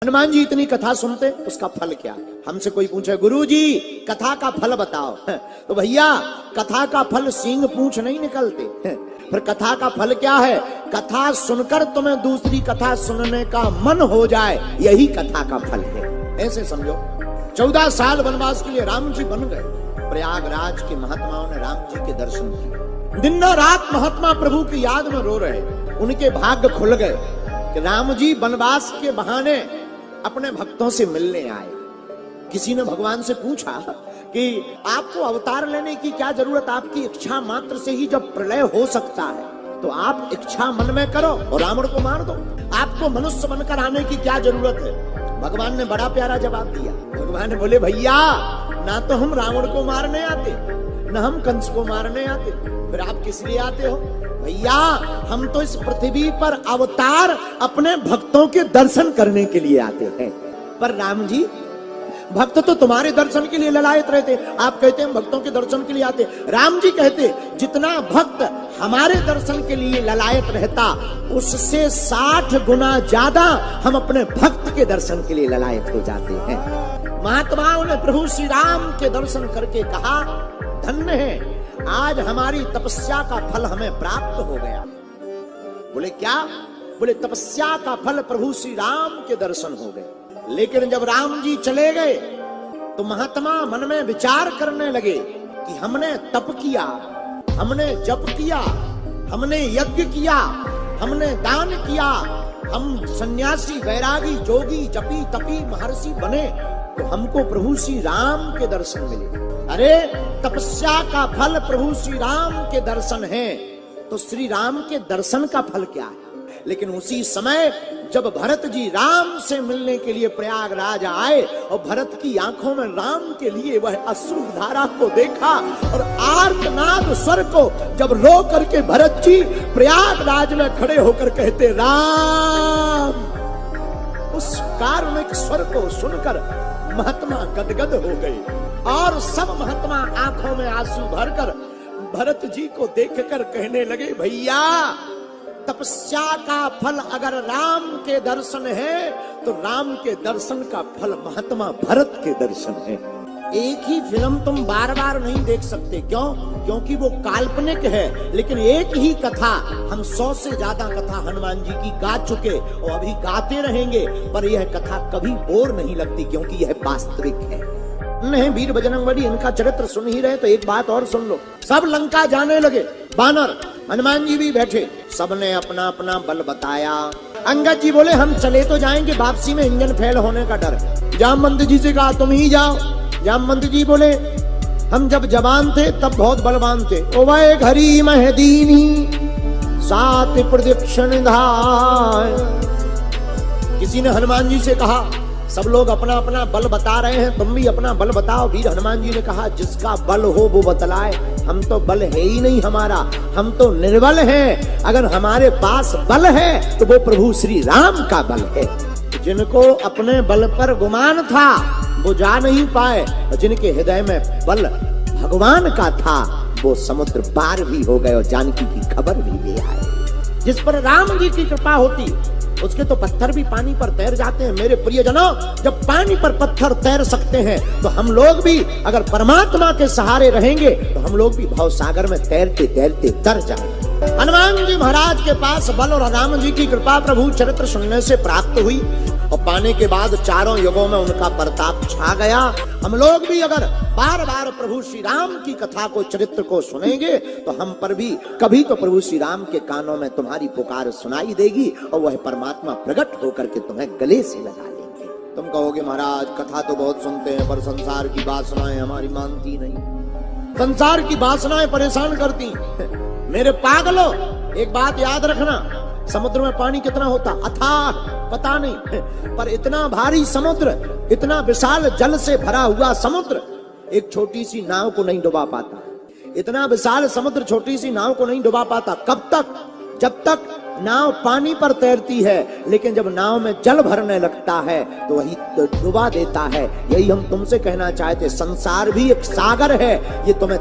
हनुमान जी इतनी कथा सुनते, उसका फल क्या? हमसे कोई पूछे गुरु जी कथा का फल बताओ, तो भैया कथा का फल सींग पूंछ नहीं निकलते। फिर कथा का फल क्या है? कथा सुनकर तुम्हें दूसरी कथा सुनने का मन हो जाए, यही कथा का फल है। ऐसे समझो 14 साल वनवास के लिए राम जी बन गए। प्रयागराज के महात्माओं ने राम जी के दर्शन किए। दिन रात महात्मा प्रभु की याद में रो रहे। उनके भाग्य खुल गए कि राम जी वनवास के बहाने अपने भक्तों से मिलने आए। किसी ने भगवान से पूछा कि आपको अवतार लेने की क्या जरूरत, आपकी इच्छा मात्र से ही जब प्रलय हो सकता है तो आप इच्छा मन में करो और रावण को मार दो। आपको मनुष्य बनकर आने की क्या जरूरत है? भगवान ने बड़ा प्यारा जवाब दिया। भगवान ने बोले भैया ना तो हम रावण को मारने आते, ना हम कंस को मारने आते, फिर आप किस लिए आते हो? भैया हम तो इस पृथ्वी पर अवतार अपने भक्तों के दर्शन करने के लिए आते हैं। पर राम जी भक्त तो तुम्हारे दर्शन के लिए ललायत रहते, आप कहते हैं भक्तों के दर्शन के लिए आते। राम जी कहते जितना भक्त हमारे दर्शन के लिए ललायत रहता उससे 60 गुना ज्यादा हम अपने भक्त के दर्शन के लिए ललायत हो जाते हैं। महात्माओं ने प्रभु श्री राम के दर्शन करके कहा धन्य है, आज हमारी तपस्या का फल हमें प्राप्त हो गया। बोले क्या? बोले तपस्या का फल प्रभु श्री राम के दर्शन हो गए। लेकिन जब राम जी चले गए तो महात्मा मन में विचार करने लगे कि हमने तप किया, हमने जप किया, हमने यज्ञ किया, हमने दान किया, हम सन्यासी वैरागी जोगी जपी तपी महर्षि बने तो हमको प्रभु श्री राम के दर्शन मिले। अरे तपस्या का फल प्रभु श्री राम के दर्शन है, तो श्री राम के दर्शन का फल क्या है? लेकिन उसी समय जब भरत जी राम से मिलने के लिए प्रयागराज आए और भरत की आंखों में राम के लिए वह अश्रु धारा को देखा और आर्तनाद स्वर को जब रो करके भरत जी प्रयागराज में खड़े होकर कहते राम, उस कारुणिक स्वर को सुनकर महात्मा गदगद हो गए और सब महात्मा आंखों में आंसू भरकर भरत जी को देखकर कहने लगे भैया तपस्या का फल अगर राम के दर्शन है तो राम के दर्शन का फल महात्मा भरत के दर्शन है। एक ही फिल्म तुम बार बार नहीं देख सकते, क्यों? क्योंकि वो काल्पनिक है। लेकिन एक ही कथा हम 100 से ज्यादा कथा हनुमान जी की गा चुके और अभी गाते रहेंगे, पर यह कथा कभी बोर नहीं लगती क्योंकि यह वास्तविक है। नहीं वीर बजरंगबली इनका चरित्र सुन ही रहे तो एक बात और सुन लो। सब लंका जाने लगे, बानर, हनुमान जी भी बैठे, सबने अपना अपना बल बताया। अंगद जी बोले हम चले तो जाएंगे, वापसी में इंजन फेल होने का डर। जामवंत जी से कहा तुम ही जाओ। जामवंत जी बोले हम जब जवान थे तब बहुत बलवान थे। ओ वह घरी महदीनी सात प्रदक्षिण धाय। किसी ने हनुमान जी से कहा सब लोग अपना अपना बल बता रहे हैं, तुम भी अपना बल बताओ। वीर हनुमान जी ने कहा जिसका बल हो वो बतलाए, हम तो बल है ही नहीं हमारा, हम तो निर्बल हैं। अगर हमारे पास बल है तो वो प्रभु श्री राम का बल है। जिनको अपने बल पर गुमान था वो जा नहीं पाए, और जिनके हृदय में बल भगवान का था वो समुद्र पार भी हो गए और जानकी की खबर भी ले आए। जिस पर राम जी की कृपा होती उसके तो पत्थर भी पानी पर तैर जाते हैं। मेरे प्रियजनों जब पानी पर पत्थर तैर सकते हैं तो हम लोग भी अगर परमात्मा के सहारे रहेंगे तो हम लोग भी भव सागर में तैरते तैरते तर जाएंगे। हनुमान जी महाराज के पास बल और राम जी की कृपा प्रभु चरित्र सुनने से प्राप्त हुई और पाने के बाद चारों युगों में उनका प्रताप छा गया। हम लोग भी अगर बार बार प्रभु श्री राम की कथा को चरित्र को सुनेंगे तो हम पर भी कभी तो प्रभु श्री राम के कानों में तुम्हारी पुकार सुनाई देगी और वह परमात्मा प्रकट होकर के तुम्हें गले से लगा लेंगे। तुम कहोगे महाराज कथा तो बहुत सुनते हैं पर संसार की वासनाएं हमारी मानती नहीं, संसार की वासनाएं परेशान करती। मेरे पागलों एक बात याद रखना, समुद्र में पानी कितना होता अथाह पता नहीं, पर इतना भारी समुद्र, इतना विशाल जल से भरा हुआ समुद्र एक छोटी सी नाव को नहीं डुबा पाता। इतना विशाल समुद्र छोटी सी नाव को नहीं डुबा पाता। कब तक? जब तक नाव पानी पर तैरती है, लेकिन जब नाव में जल भरने लगता है तो वही तो डुबा देता है। यही हम तुमसे कहना चाहते, संसार भी एक सागर है, ये तुम्हें